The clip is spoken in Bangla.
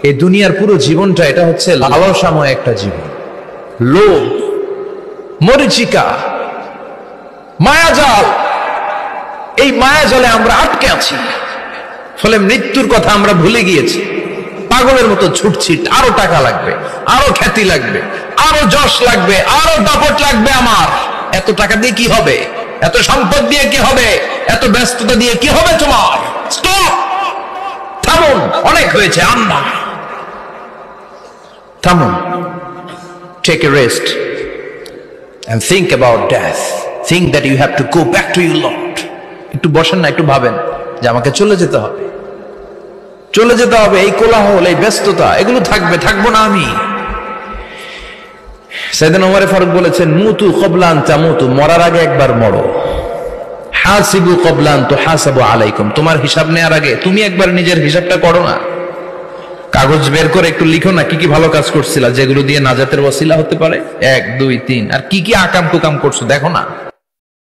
এই দুনিয়ার পুরো জীবনটা এটা হচ্ছে লালসাময় একটা জীবন, লোভ, মরিচিকা, মায়াজাল। এই মায়াজালে আমরা আটকে আছি, ফলে মৃত্যুর কথা আমরা ভুলে গিয়েছি। পাগলের মতো ছুটছি, আরো টাকা লাগবে, আরো খ্যাতি লাগবে, আরো যশ লাগবে, আরো দাপট লাগবে। আমার এত টাকা দিয়ে কি হবে? এত সম্পদ দিয়ে কি হবে? এত ব্যস্ততা দিয়ে কি হবে? তোমার স্টপ, থামুন, অনেক হয়েছে। আম্মা থামুন, take a rest and think about death. Think that you have to go back to your Lord. একটু বসেন না, একটু ভাবেন যে আমাকে চলে যেতে হবে, চলে যেতে হবে। এই কোলাহল, এই ব্যস্ততা, এগুলো থাকবে, থাকবো না আমি। সাইয়েদনা ওমর ফারুক বলেছেন, মুতু ক্বাবলা আন তামুতু, মরার আগে একবার মরো। হাসিবু ক্বাবলা আন তুহাসাবু আলাইকুম, তোমার হিসাব নেওয়ার আগে তুমি একবার নিজের হিসাবটা করো না। কাগজ বের করে একটু লিখো না কি কি ভালো কাজ করছিলা, যেগুলো দিয়ে নাজাতের ওসিলা হতে পারে। 1 2 3, আর কি কি আকাম কুকাম করছো দেখো না।